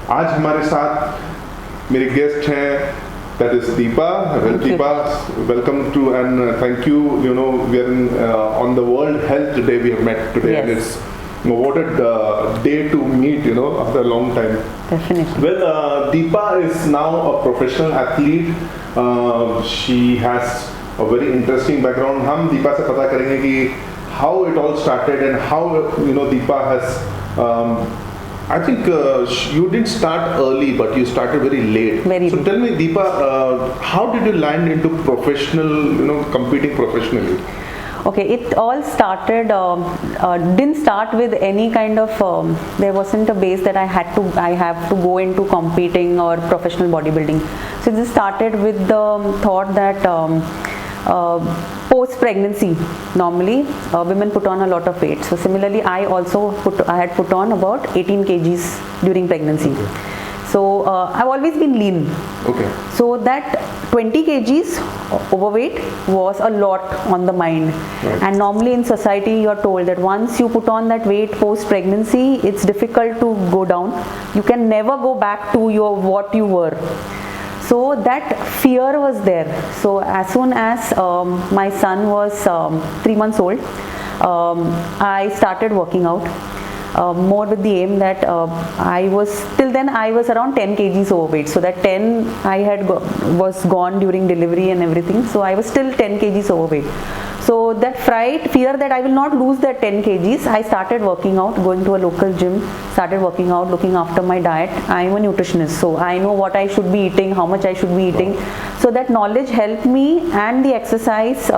आज हमारे साथ मेरे गेस्ट हैं, that is Deepa. Well, Deepa, welcome to and thank you. You know, we are on the World Health Day. We have met today, Yes. and it's what a day to meet. You know, after a long time. Definitely. Well, Deepa is now a professional athlete. She has a very interesting background. हम दीपा से पता करेंगे कि how it all started and how Deepa has. I think you didn't start early, but you started very late. Very so late. tell me, Deepa, how did you land into professional, competing professionally? Okay, it all started, didn't start with any kind of, there wasn't a base that I have to go into competing or professional bodybuilding. So it just started with the thought that post-pregnancy, normally women put on a lot of weight. So similarly, I had put on about 18 kgs during pregnancy. Okay. So I've always been lean. Okay. So that 20 kgs overweight was a lot on the mind. Right. And normally in society you are told that once you put on that weight post pregnancy, it's difficult to go down. You can never go back to what you were. So that fear was there. So as soon as my son was 3 months old, I started working out. More with the aim that till then I was around 10 kgs overweight. So that 10 was gone during delivery and everything. So I was still 10 kgs overweight. So that fear that I will not lose that 10 kgs, I started working out, going to a local gym, started working out, looking after my diet. I am a nutritionist, so I know what I should be eating, how much I should be eating. So that knowledge helped me, and the exercise,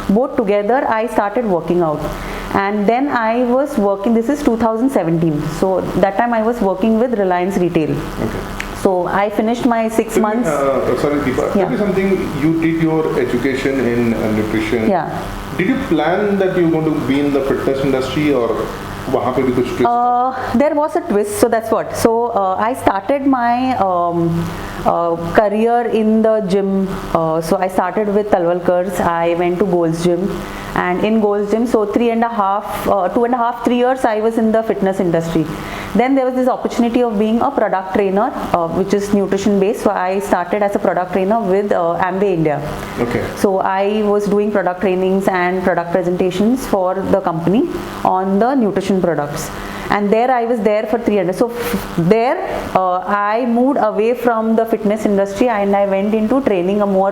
both together, I started working out. And then I was working, this is 2017, so that time I was working with Reliance Retail. Okay. So I finished my 6 months. Sorry, Deepa. Yeah. Tell me something. You did your education in nutrition. Yeah. Did you plan that you were going to be in the fitness industry, or वहाँ पे भी कुछ twist? There was a twist, so that's what. So I started my career in the gym. So I started with Talwalkar's. I went to Gold's Gym, and in Gold's Gym, so 2.5-3 years I was in the fitness industry. Then there was this opportunity of being a product trainer, which is nutrition based. So I started as a product trainer with Amway India. Okay. So I was doing product trainings and product presentations for the company on the nutrition products. And there I was there for 3 years. So there I moved away from the fitness industry, and I went into training a more,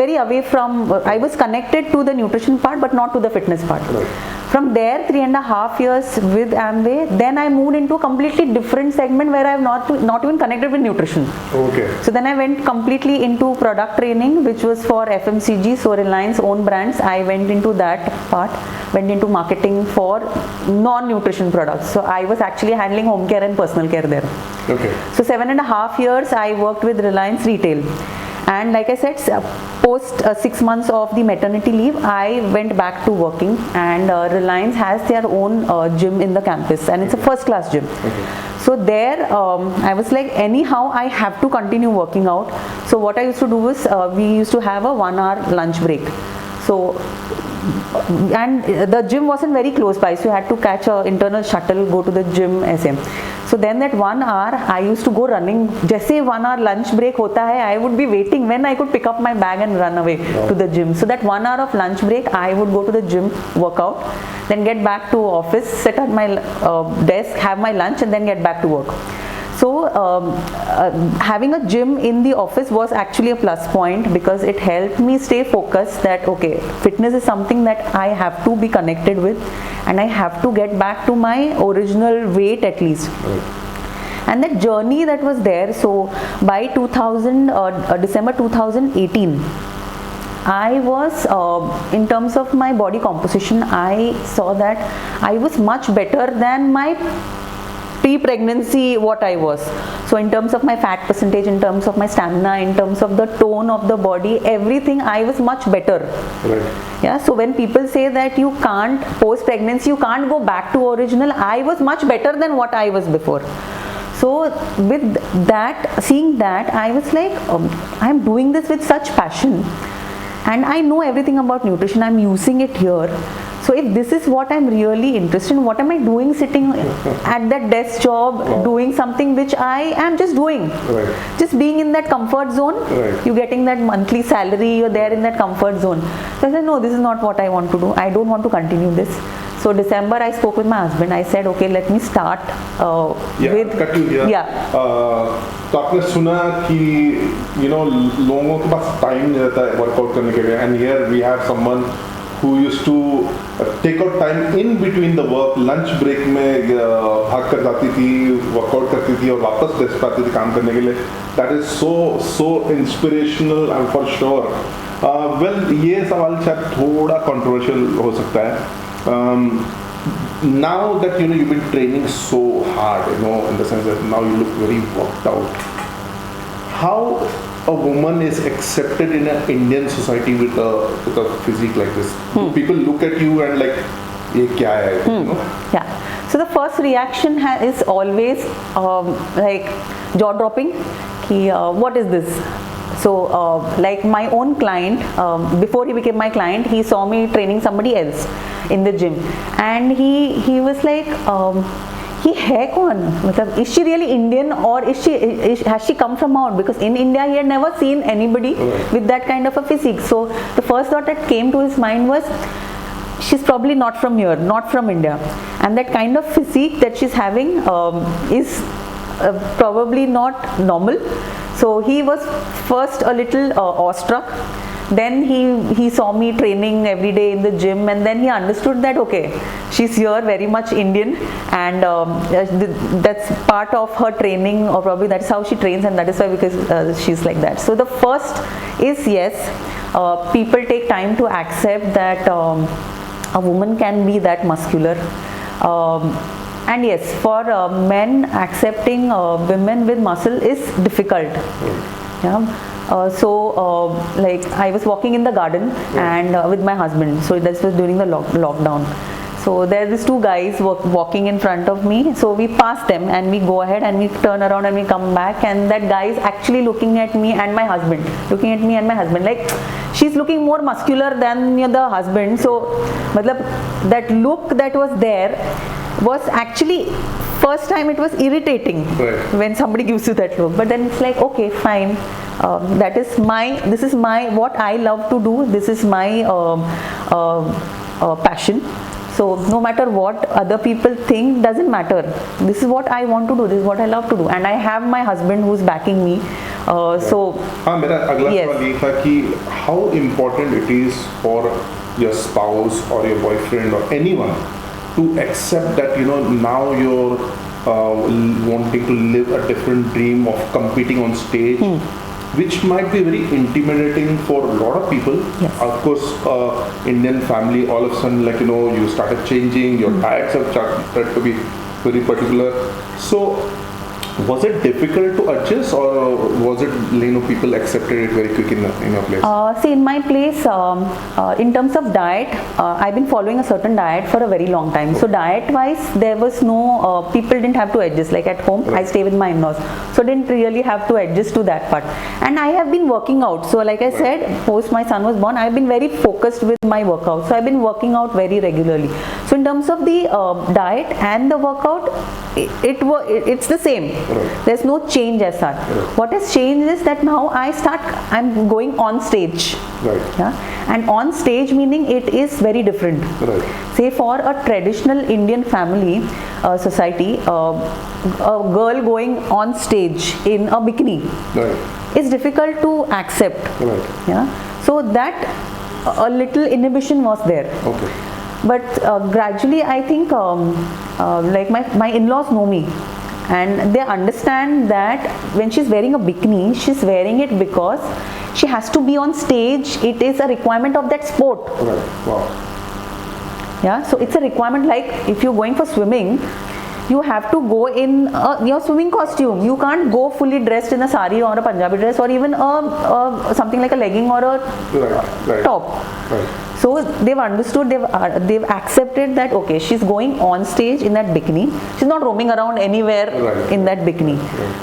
very away from, I was connected to the nutrition part but not to the fitness part. Right. From there, 3.5 years with Amway, then I moved into a completely different segment where I have not even connected with nutrition. Okay. So then I went completely into product training, which was for FMCG, so Reliance own brands. I went into that part, went into marketing for non-nutrition products. So I was actually handling home care and personal care there. Okay. So 7.5 years I worked with Reliance Retail. And like I said, post 6 months of the maternity leave, I went back to working, and Reliance has their own gym in the campus, and it's a first class gym. Okay. So there I was like, anyhow I have to continue working out. So what I used to do was, we used to have a 1 hour lunch break. So and the gym wasn't very close by, so you had to catch an internal shuttle, go to the gym SM. So then that 1 hour I used to go running. जैसे 1 hour lunch break होता है, I would be waiting when I could pick up my bag and run away to the gym. So that 1 hour of lunch break, I would go to the gym, work out, then get back to office, sit at my desk, have my lunch, and then get back to work. So having a gym in the office was actually a plus point, because it helped me stay focused that okay, fitness is something that I have to be connected with, and I have to get back to my original weight at least. Right. And that journey that was there, so by December 2018, I was, in terms of my body composition, I saw that I was much better than my pre-pregnancy what I was. So in terms of my fat percentage, in terms of my stamina, in terms of the tone of the body, everything, I was much better. Right. Yeah. So when people say that you can't, post-pregnancy, you can't go back to original, I was much better than what I was before. So with that, seeing that, I was like, I'm doing this with such passion, and I know everything about nutrition, I'm using it here. So if this is what I'm really interested in, what am I doing sitting at that desk job, doing something which I am just doing, just being in that comfort zone, you're getting that monthly salary, you're there in that comfort zone. So I said, no, this is not what I want to do. I don't want to continue this. So December I spoke with my husband. I said, okay, let me start with तो आपने सुना कि लोगों के पास time नहीं रहता है workout करने के लिए, and here we have someone who used to take out time in between the work, lunch break में भाग कर जाती थी, वर्कआउट करती थी और वापस डेस्क पर आती थी काम करने के लिए. That is so inspirational and for sure. Well, ये सवाल शायद थोड़ा controversial हो सकता है. Now that you've been training so hard, in the sense that now you look very worked out, how a woman is accepted in an Indian society with a physique like this? People look at you and like, ye kya hai? Yeah. So the first reaction is always like jaw dropping. What is this? So like my own client, before he became my client, he saw me training somebody else in the gym, and he was like, he hai kaun? Is she really Indian, or has she come from out? Because in India he had never seen anybody with that kind of a physique. So the first thought that came to his mind was, she's probably not from here, not from India, and that kind of physique that she's having is probably not normal. So he was first a little awestruck. Then he saw me training every day in the gym, and then he understood that okay, she's here very much Indian, and that's part of her training, or probably that's how she trains, and that is why, because she's like that. So the first is, yes, people take time to accept that a woman can be that muscular. And yes, for men, accepting women with muscle is difficult. Like I was walking in the garden and with my husband. So this was during the lockdown. So there is two guys walking in front of me. So we pass them and we go ahead and we turn around and we come back, and that guy is actually looking at me and my husband. Like she's looking more muscular than the husband. So that look that was there was actually, first time it was irritating when somebody gives you that look, but then it's like, okay, fine, this is my what I love to do, this is my passion. So no matter what other people think, doesn't matter, this is what I want to do, this is what I love to do, and I have my husband who's backing me. So मेरा अगला सवाल ये था कि how important it is for your spouse or your boyfriend or anyone to accept that now you're wanting to live a different dream of competing on stage, which might be very intimidating for a lot of people. Of course, Indian family, all of a sudden, like you started changing, your diets have started to be very particular. So was it difficult to adjust, or was it people accepted it very quick in your place? See, in my place, in terms of diet, I've been following a certain diet for a very long time. So diet wise, there was no people didn't have to adjust. Like at home, I stay with my in-laws, so didn't really have to adjust to that part. And I have been working out. So like I said, post my son was born, I've been very focused with my workout. So I've been working out very regularly. So in terms of the diet and the workout, it's the same. There's no change as such. What has changed is that now I'm going on stage. And on stage meaning it is very different. Say for a traditional Indian family society, a girl going on stage in a bikini is difficult to accept. So that a little inhibition was there. But gradually, I think like my in-laws know me, and they understand that when she's wearing a bikini, she's wearing it because she has to be on stage. It is a requirement of that sport. So it's a requirement. Like if you're going for swimming, you have to go in your swimming costume. You can't go fully dressed in a sari or a Punjabi dress, or even something like a legging or a top. So they've understood, they've accepted that okay, she's going on stage in that bikini. She's not roaming around anywhere in that bikini.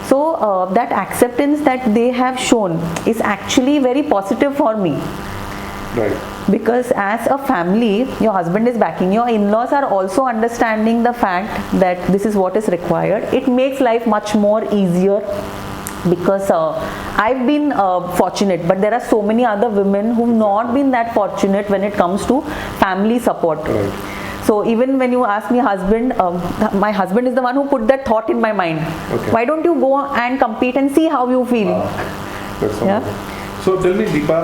So that acceptance that they have shown is actually very positive for me. Because as a family, your husband is backing, your in-laws are also understanding the fact that this is what is required. It makes life much more easier, because I've been fortunate, but there are so many other women who've not been that fortunate when it comes to family support. Right. So even when you ask me husband, my husband is the one who put that thought in my mind. Okay. Why don't you go and compete and see how you feel? That's Yeah. amazing. So tell me, Deepa,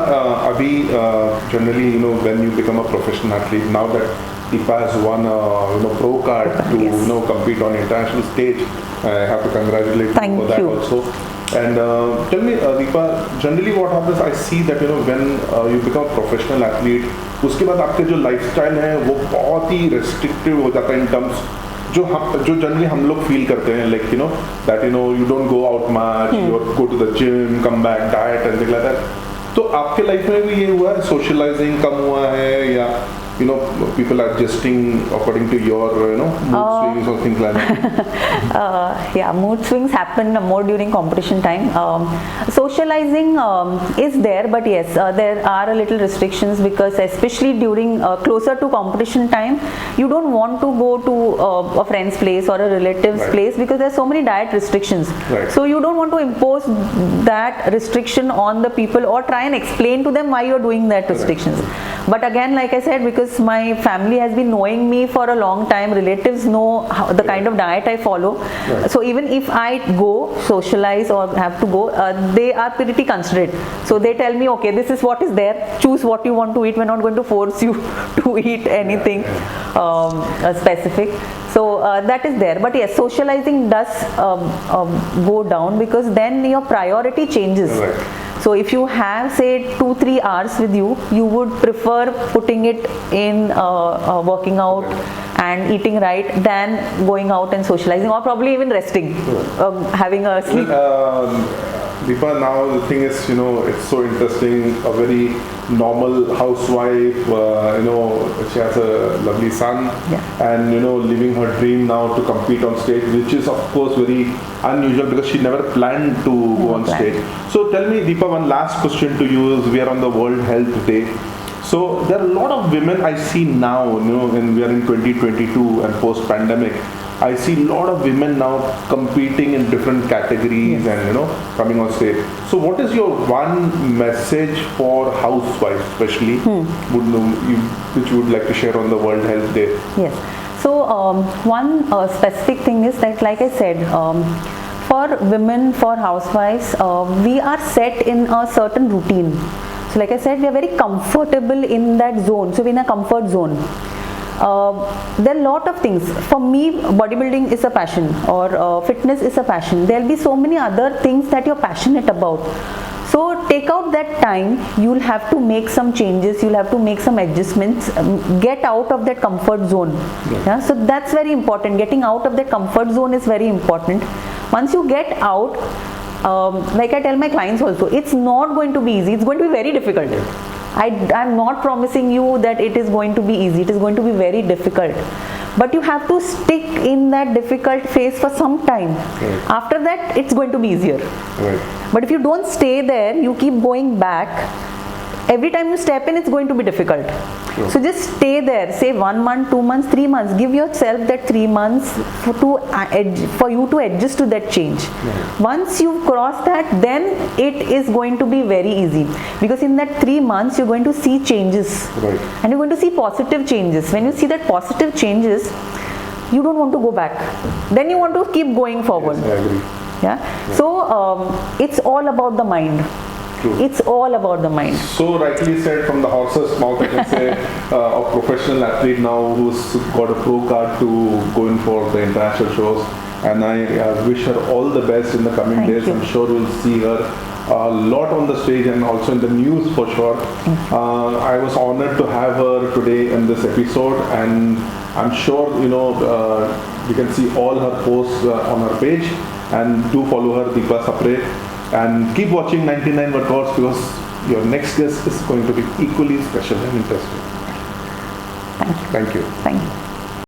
generally, when you become a professional athlete, now that Deepa has won a pro card to Yes. compete on international stage, I have to congratulate you Thank for that you. also. And tell me, Deepa, generally what happens, I see that when you become a professional athlete, उसके बाद आपके जो lifestyle है वो बहुत ही restrictive हो जाता है इन टर्म्स जो जनरली हम लोग फील करते हैं, like that you don't go out much, you go to the gym, come back, diet and things like that. तो आपके लाइफ में भी ये हुआ है, सोशलाइजिंग कम हुआ है, या people are adjusting according to your mood swings or things like that? Yeah, mood swings happen more during competition time. Socializing is there, but yes, there are a little restrictions, because especially during closer to competition time, you don't want to go to a friend's place or a relative's Right. place, because there's so many diet restrictions. Right. So you don't want to impose that restriction on the people or try and explain to them why you're doing that restrictions. But again, like I said, because my family has been knowing me for a long time, relatives know the kind of diet I follow. Right. So even if I go socialize or have to go, they are pretty considerate. So they tell me, okay, this is what is there, choose what you want to eat. We're not going to force you to eat anything specific. So that is there. But yes, socializing does go down, because then your priority changes. Right. So if you have, say, 2-3 hours with you, you would prefer putting it in working out and eating right than going out and socializing, or probably even resting, having a sleep. Deepa, now the thing is, it's so interesting. A very normal housewife, she has a lovely son, and living her dream now to compete on stage, which is of course very unusual, because she never planned to go on stage. So tell me, Deepa, one last question to you is, we are on the World Health Day. So there are a lot of women I see now, and we are in 2022 and post-pandemic. I see a lot of women now competing in different categories and coming on stage. So what is your one message for housewives, especially, which you would like to share on the World Health Day? Yes. So one specific thing is that, like I said, for women, for housewives, we are set in a certain routine. So like I said, we are very comfortable in that zone. So we're in a comfort zone. There are a lot of things. For me, bodybuilding is a passion, or fitness is a passion. There will be so many other things that you're passionate about. So take out that time. You'll have to make some changes, you'll have to make some adjustments, get out of that comfort zone. Yeah? So that's very important. Getting out of that comfort zone is very important. Once you get out, like I tell my clients also, it's not going to be easy, it's going to be very difficult. I'm not promising you that it is going to be easy, it is going to be very difficult. But you have to stick in that difficult phase for some time. Right. After that, it's going to be easier. Right. But if you don't stay there, you keep going back, every time you step in, it's going to be difficult. Sure. So just stay there, say 1 month, 2 months, 3 months. Give yourself that 3 months for you to adjust to that change. Right. Once you cross that, then it is going to be very easy, because in that 3 months you're going to see changes. Right. And you're going to see positive changes. When you see that positive changes, you don't want to go back. Then you want to keep going forward. Yes, I agree. Yeah. So it's all about the mind. True. It's all about the mind. So rightly said, from the horse's mouth, I can say, a professional athlete now who's got a pro card to go in for the international shows. And I wish her all the best in the coming Thank days. you. I'm sure we'll see her a lot on the stage and also in the news for sure. I was honored to have her today in this episode, and I'm sure you can see all her posts on her page, and do follow her, Deepa Sapre, and keep watching 99 Workouts, because your next guest is going to be equally special and interesting. Thank you. Thank you. Thank you.